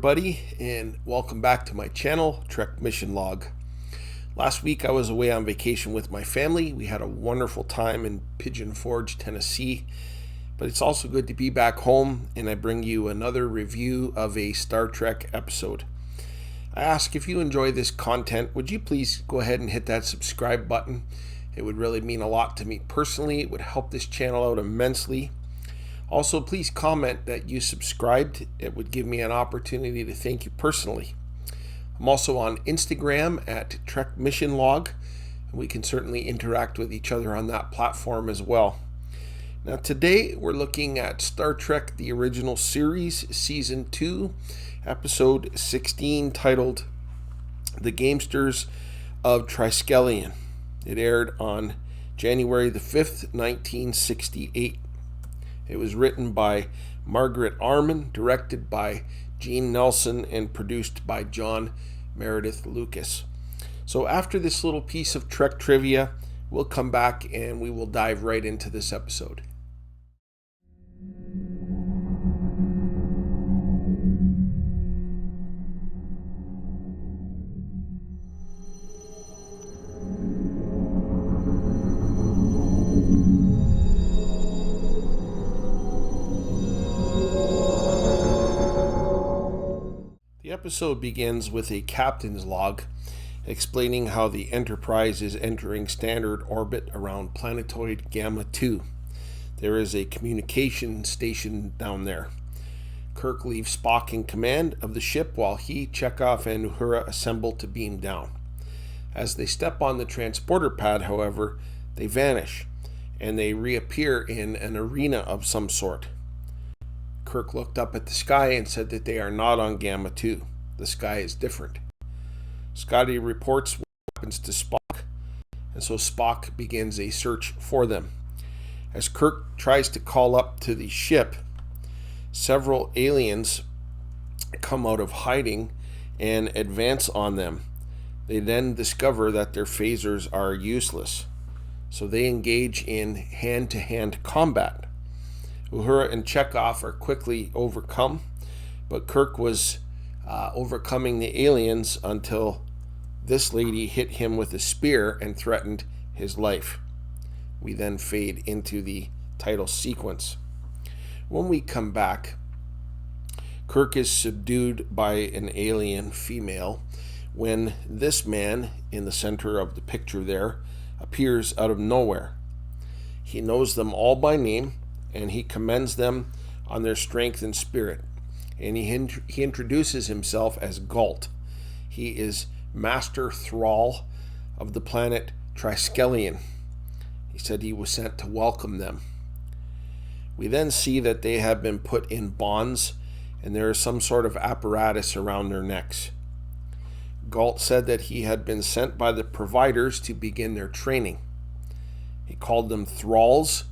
everybody, and welcome back to my channel, Trek Mission Log. Last week I was away on vacation with my family. We had a wonderful time in Pigeon Forge, Tennessee, but it's also good to be back home, and I bring you another review of a Star Trek episode. I ask, if you enjoy this content, would you please go ahead and hit that subscribe button? It would really mean a lot to me personally. It would help this channel out immensely. Also, please comment that you subscribed. It would give me an opportunity to thank you personally. I'm also on Instagram at Trek Mission Log, and we can certainly interact with each other on that platform as well. Now today we're looking at Star Trek The Original Series, Season 2, Episode 16, titled The Gamesters of Triskelion. It aired on January the 5th, 1968. It was written by Margaret Arman, directed by Gene Nelson, and produced by John Meredith Lucas. So after this little piece of Trek trivia, we'll come back and we will dive right into this episode. The episode begins with a captain's log explaining how the Enterprise is entering standard orbit around planetoid Gamma 2. There is a communication station down there. Kirk leaves Spock in command of the ship while he, Checkov, and Uhura assemble to beam down. As they step on the transporter pad, however, they vanish and they reappear in an arena of some sort. Kirk looked up at the sky and said that they are not on Gamma 2. The sky is different. Scotty reports what happens to Spock, and so Spock begins a search for them. As Kirk tries to call up to the ship, several aliens come out of hiding and advance on them. They then discover that their phasers are useless, so they engage in hand-to-hand combat. Uhura and Checkov are quickly overcome, but Kirk was overcoming the aliens until this lady hit him with a spear and threatened his life. We then fade into the title sequence. When we come back, Kirk is subdued by an alien female when this man in the center of the picture there appears out of nowhere. He knows them all by name, and he commends them on their strength and spirit. And he introduces himself as Galt. He is master thrall of the planet Triskelion. He said he was sent to welcome them. We then see that they have been put in bonds, and there is some sort of apparatus around their necks. Galt said that he had been sent by the providers to begin their training. He called them thralls,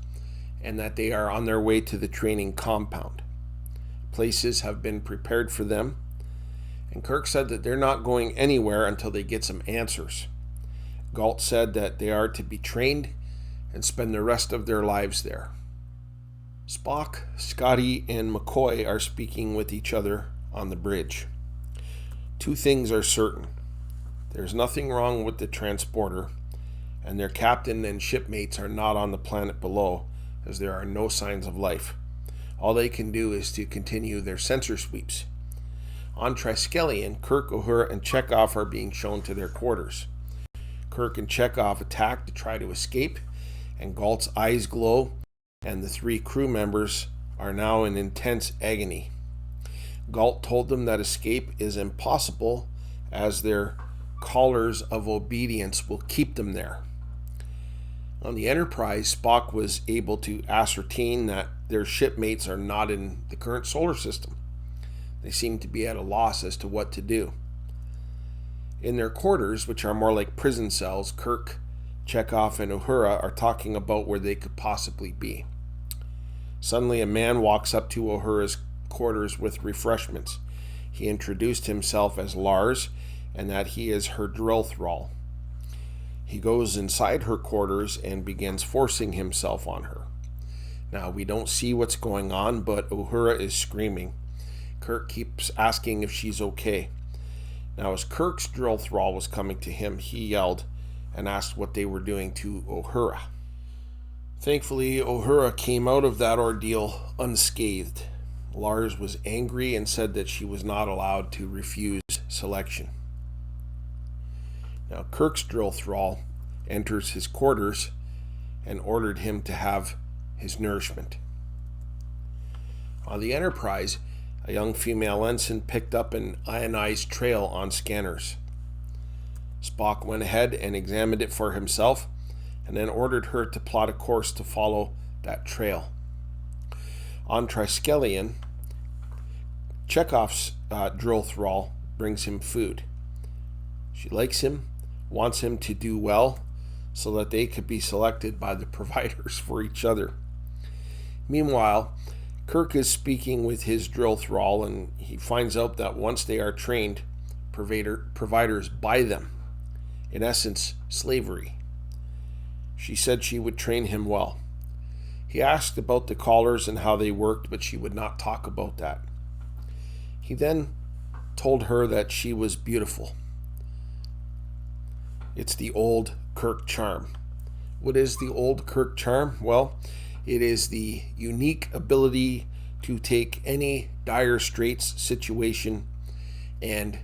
and that they are on their way to the training compound. Places have been prepared for them, and Kirk said that they're not going anywhere until they get some answers. Galt said that they are to be trained and spend the rest of their lives there. Spock, Scotty, and McCoy are speaking with each other on the bridge. Two things are certain. There's nothing wrong with the transporter, and their captain and shipmates are not on the planet below, as there are no signs of life. All they can do is to continue their sensor sweeps. On Triskelion, Kirk, Uhura, and Checkov are being shown to their quarters. Kirk and Checkov attack to try to escape, and Galt's eyes glow, and the three crew members are now in intense agony. Galt told them that escape is impossible, as their collars of obedience will keep them there. On the Enterprise, Spock was able to ascertain that their shipmates are not in the current solar system. They seem to be at a loss as to what to do. In their quarters, which are more like prison cells, Kirk, Checkov, and Uhura are talking about where they could possibly be. Suddenly, a man walks up to Uhura's quarters with refreshments. He introduced himself as Lars, and that he is her drill thrall. He goes inside her quarters and begins forcing himself on her. Now, we don't see what's going on, but Uhura is screaming. Kirk keeps asking if she's okay. Now, as Kirk's drill thrall was coming to him, he yelled and asked what they were doing to Uhura. Thankfully, Uhura came out of that ordeal unscathed. Lars was angry and said that she was not allowed to refuse selection. Now, Kirk's drill thrall enters his quarters and ordered him to have his nourishment. On the Enterprise, a young female ensign picked up an ionized trail on scanners. Spock went ahead and examined it for himself and then ordered her to plot a course to follow that trail. On Triskelion, Chekhov's drill thrall brings him food. She likes him, wants him to do well so that they could be selected by the providers for each other. Meanwhile, Kirk is speaking with his drill thrall, and he finds out that once they are trained, providers buy them. In essence, slavery. She said she would train him well. He asked about the collars and how they worked, but she would not talk about that. He then told her that she was beautiful. It's the old Kirk charm. What is the old Kirk charm? Well, it is the unique ability to take any dire straits situation and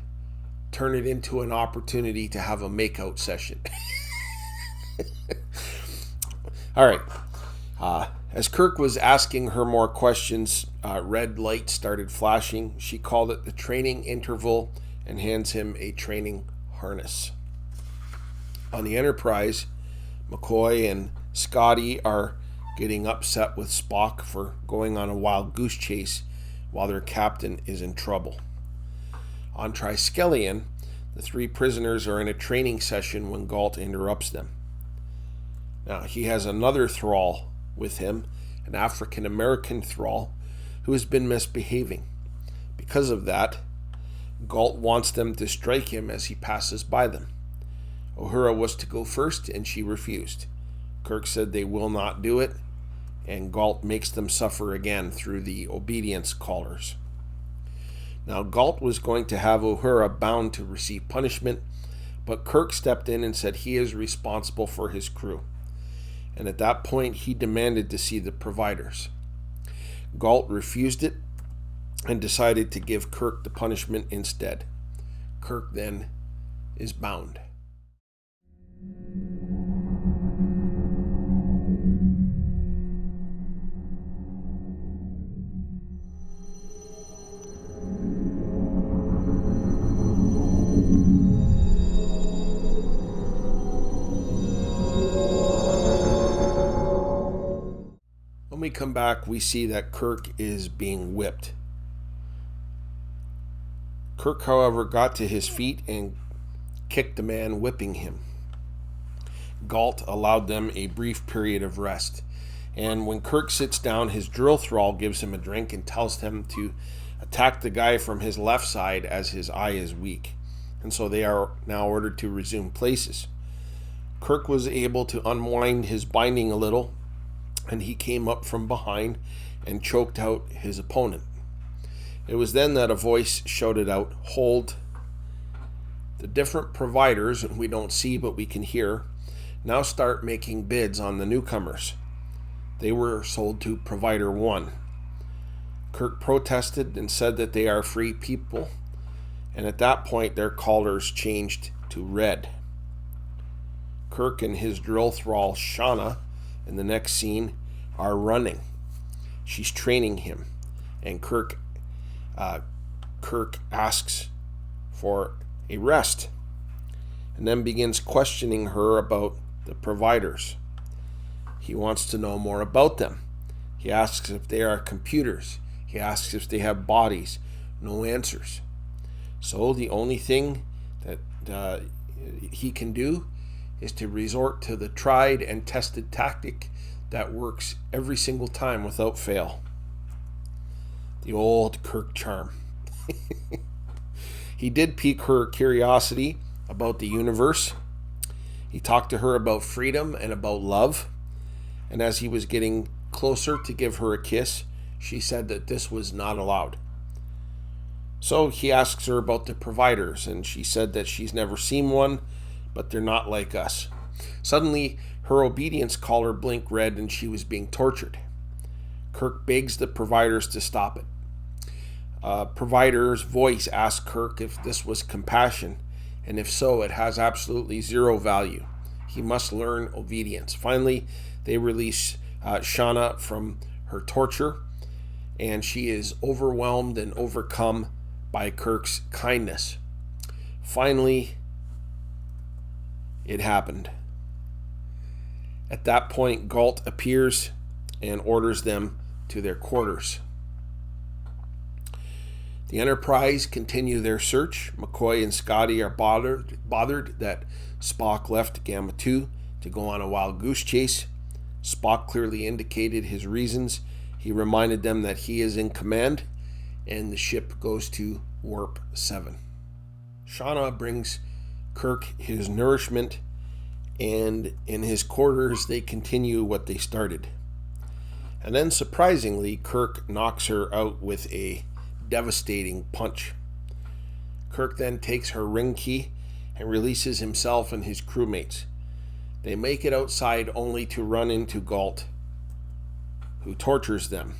turn it into an opportunity to have a makeout session. All right. As Kirk was asking her more questions, red light started flashing. She called it the training interval and hands him a training harness. On the Enterprise, McCoy and Scotty are getting upset with Spock for going on a wild goose chase while their captain is in trouble. On Triskelion, the three prisoners are in a training session when Galt interrupts them. Now, he has another thrall with him, an African-American thrall, who has been misbehaving. Because of that, Galt wants them to strike him as he passes by them. Uhura was to go first, and she refused. Kirk said they will not do it, and Galt makes them suffer again through the obedience collars. Now, Galt was going to have Uhura bound to receive punishment, but Kirk stepped in and said he is responsible for his crew. And at that point, he demanded to see the providers. Galt refused it and decided to give Kirk the punishment instead. Kirk then is bound. When we come back, we see that Kirk is being whipped. Kirk, however, got to his feet and kicked the man whipping him. Galt allowed them a brief period of rest. And when Kirk sits down, his drill thrall gives him a drink and tells him to attack the guy from his left side as his eye is weak. And so they are now ordered to resume places. Kirk was able to unwind his binding a little, and he came up from behind and choked out his opponent. It was then that a voice shouted out, "Hold." The different providers, we don't see but we can hear, now start making bids on the newcomers. They were sold to Provider 1. Kirk protested and said that they are free people, and at that point their collars changed to red. Kirk and his drill thrall Shauna in the next scene are running. She's training him, and Kirk asks for a rest and then begins questioning her about the providers. He wants to know more about them. He asks if they are computers. He asks if they have bodies. No answers. So the only thing that he can do is to resort to the tried and tested tactic that works every single time without fail. The old Kirk charm. He did pique her curiosity about the universe. He talked to her about freedom and about love. And as he was getting closer to give her a kiss, she said that this was not allowed. So he asks her about the providers, and she said that she's never seen one, but they're not like us. Suddenly, her obedience collar blinked red and she was being tortured. Kirk begs the providers to stop it. Provider's voice asks Kirk if this was compassion, and if so, it has absolutely zero value. He must learn obedience. Finally, they release Shauna from her torture, and she is overwhelmed and overcome by Kirk's kindness. Finally, it happened. At that point, Galt appears and orders them to their quarters. The Enterprise continue their search. McCoy and Scotty are bothered that Spock left Gamma 2 to go on a wild goose chase. Spock clearly indicated his reasons. He reminded them that he is in command, and the ship goes to Warp 7. Shauna brings Kirk his nourishment, and in his quarters they continue what they started. And then surprisingly, Kirk knocks her out with a devastating punch. Kirk then takes her ring key and releases himself and his crewmates. They make it outside only to run into Galt, who tortures them.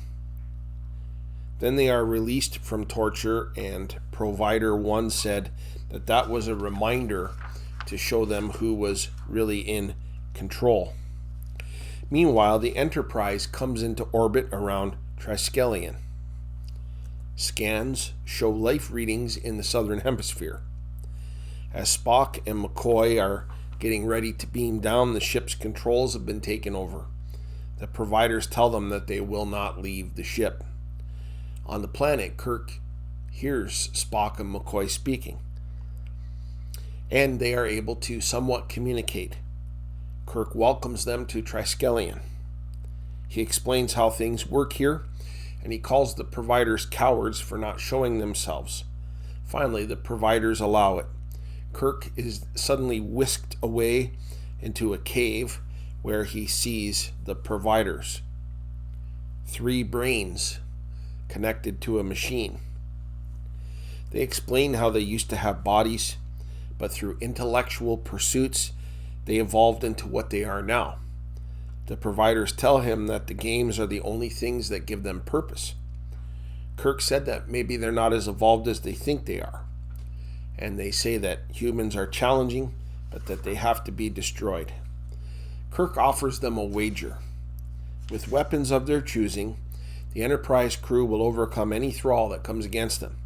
Then they are released from torture, and Provider 1 said that that was a reminder to show them who was really in control. Meanwhile, the Enterprise comes into orbit around Triskelion. Scans show life readings in the southern hemisphere. As Spock and McCoy are getting ready to beam down, the ship's controls have been taken over. The providers tell them that they will not leave the ship. On the planet, Kirk hears Spock and McCoy speaking, and they are able to somewhat communicate. Kirk welcomes them to Triskelion. He explains how things work here, and he calls the providers cowards for not showing themselves. Finally, the providers allow it. Kirk is suddenly whisked away into a cave where he sees the providers. 3 brains connected to a machine. They explain how they used to have bodies, but through intellectual pursuits, they evolved into what they are now. The providers tell him that the games are the only things that give them purpose. Kirk said that maybe they're not as evolved as they think they are. And they say that humans are challenging, but that they have to be destroyed. Kirk offers them a wager. With weapons of their choosing, the Enterprise crew will overcome any thrall that comes against them.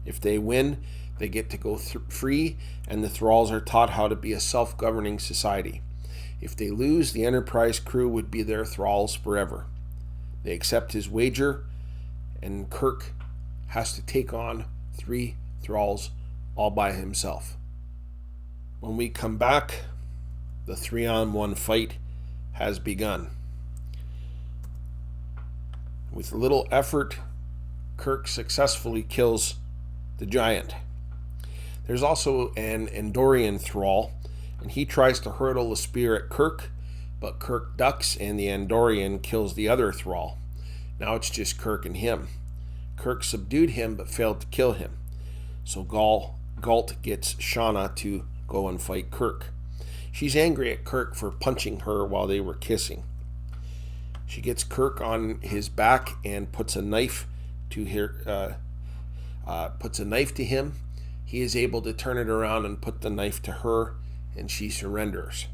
If they win, they get to go free, and the thralls are taught how to be a self-governing society. If they lose, the Enterprise crew would be their thralls forever. They accept his wager, and Kirk has to take on 3 thralls all by himself. When we come back, the 3-on-1 fight has begun. With little effort, Kirk successfully kills the giant. There's also an Andorian thrall, and he tries to hurtle a spear at Kirk, but Kirk ducks and the Andorian kills the other thrall. Now it's just Kirk and him. Kirk subdued him but failed to kill him. So Galt gets Shauna to go and fight Kirk. She's angry at Kirk for punching her while they were kissing. She gets Kirk on his back and puts a knife to him. He is able to turn it around and put the knife to her, and she surrenders.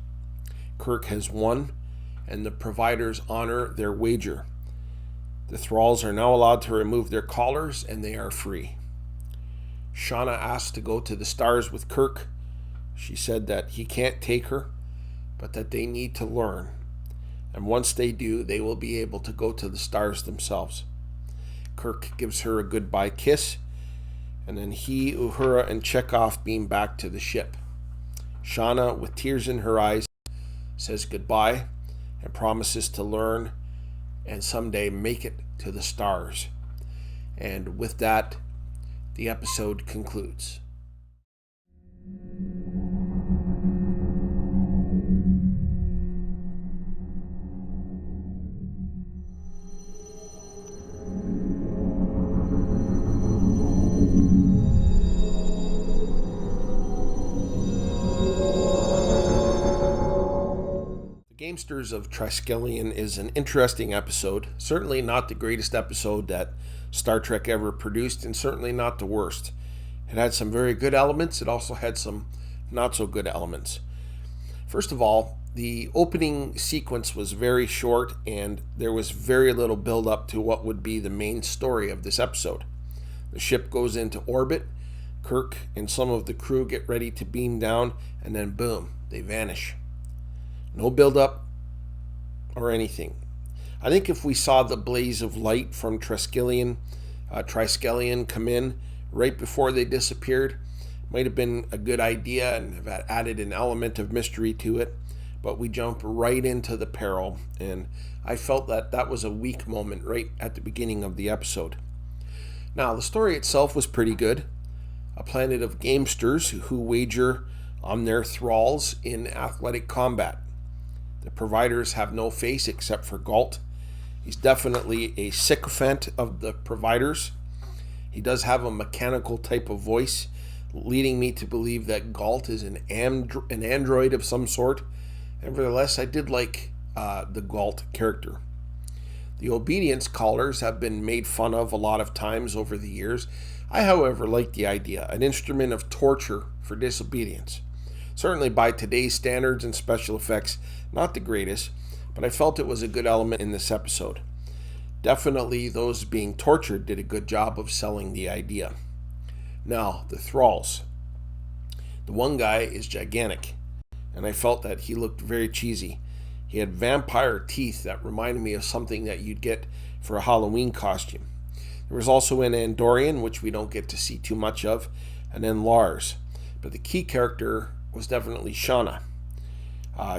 Kirk has won, and the providers honor their wager. The thralls are now allowed to remove their collars, and they are free. Shauna asks to go to the stars with Kirk. She said that he can't take her, but that they need to learn. And once they do, they will be able to go to the stars themselves. Kirk gives her a goodbye kiss, and then he, Uhura, and Checkov beam back to the ship. Shauna, with tears in her eyes, says goodbye and promises to learn and someday make it to the stars. And with that, the episode concludes. Gamesters of Triskelion is an interesting episode. Certainly not the greatest episode that Star Trek ever produced, and certainly not the worst. It had some very good elements. It also had some not so good elements. First of all, the opening sequence was very short, and there was very little build up to what would be the main story of this episode. The ship goes into orbit. Kirk and some of the crew get ready to beam down, and then boom, they vanish. No build up or anything. I think if we saw the blaze of light from Triskelion come in right before they disappeared, might have been a good idea and have added an element of mystery to it. But we jump right into the peril, and I felt that was a weak moment right at the beginning of the episode. Now, the story itself was pretty good. A planet of gamesters who wager on their thralls in athletic combat. The providers have no face except for Galt. He's definitely a sycophant of the providers. He does have a mechanical type of voice, leading me to believe that Galt is an android of some sort. Nevertheless, I did like the Galt character. The obedience callers have been made fun of a lot of times over the years. I, however, like the idea, an instrument of torture for disobedience. Certainly by today's standards and special effects, not the greatest, but I felt it was a good element in this episode. Definitely those being tortured did a good job of selling the idea. Now, the thralls. The one guy is gigantic, and I felt that he looked very cheesy. He had vampire teeth that reminded me of something that you'd get for a Halloween costume. There was also an Andorian, which we don't get to see too much of, and then Lars. But the key character was definitely Shauna.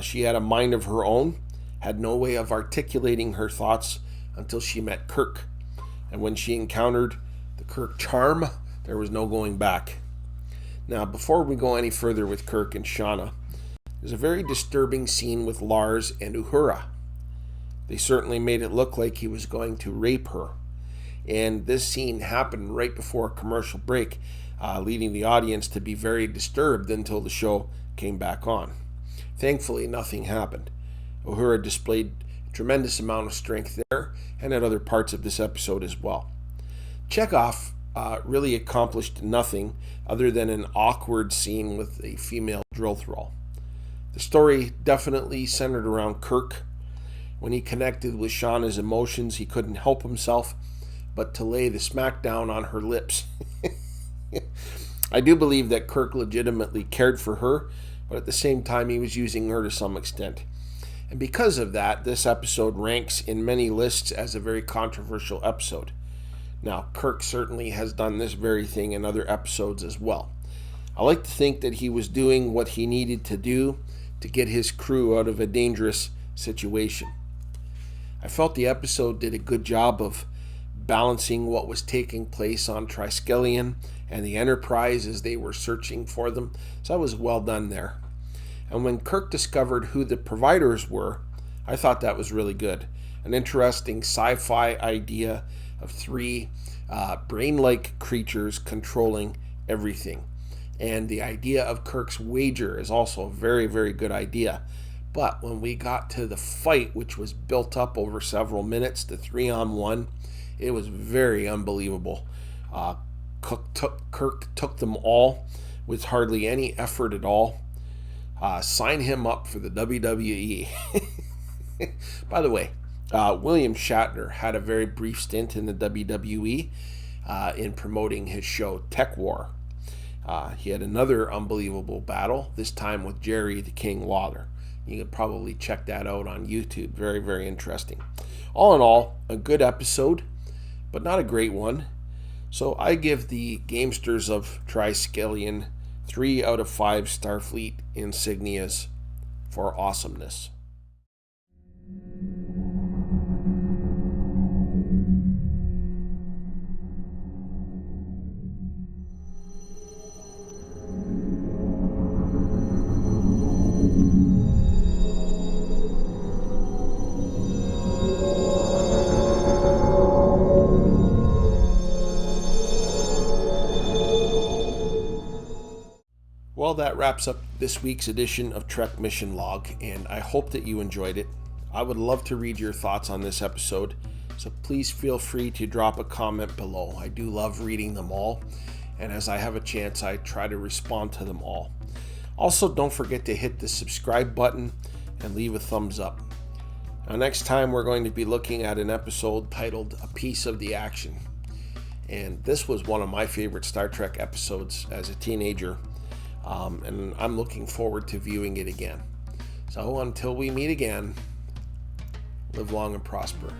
She had a mind of her own, had no way of articulating her thoughts until she met Kirk. And when she encountered the Kirk charm, there was no going back. Now, before we go any further with Kirk and Shauna, there's a very disturbing scene with Lars and Uhura. They certainly made it look like he was going to rape her. And this scene happened right before a commercial break, leading the audience to be very disturbed until the show came back on. Thankfully, nothing happened. Uhura displayed a tremendous amount of strength there and at other parts of this episode as well. Checkov really accomplished nothing other than an awkward scene with a female drill thrall. The story definitely centered around Kirk. When he connected with Shauna's emotions, he couldn't help himself but to lay the smackdown on her lips. I do believe that Kirk legitimately cared for her, but at the same time he was using her to some extent. And because of that, this episode ranks in many lists as a very controversial episode. Now, Kirk certainly has done this very thing in other episodes as well. I like to think that he was doing what he needed to do to get his crew out of a dangerous situation. I felt the episode did a good job of balancing what was taking place on Triskelion and the Enterprise as they were searching for them, so that was well done there. And when Kirk discovered who the providers were, I thought that was really good. An interesting sci-fi idea of three brain-like creatures controlling everything. And the idea of Kirk's wager is also a very, very good idea. But when we got to the fight, which was built up over several minutes, the 3-on-1, it was very unbelievable. Kirk took them all with hardly any effort at all. Sign him up for the WWE. By the way, William Shatner had a very brief stint in the WWE in promoting his show Tech War. He had another unbelievable battle, this time with Jerry the King Lawler. You could probably check that out on YouTube. Very, very interesting. All in all, a good episode, but not a great one. So I give the Gamesters of Triskelion 3 out of 5 Starfleet insignias for awesomeness. Well, that wraps up this week's edition of Trek Mission Log, and I hope that you enjoyed it. I would love to read your thoughts on this episode, so please feel free to drop a comment below. I do love reading them all, and as I have a chance, I try to respond to them all. Also, don't forget to hit the subscribe button and leave a thumbs up. Now, next time we're going to be looking at an episode titled A Piece of the Action. And this was one of my favorite Star Trek episodes as a teenager, and I'm looking forward to viewing it again. So until we meet again, live long and prosper.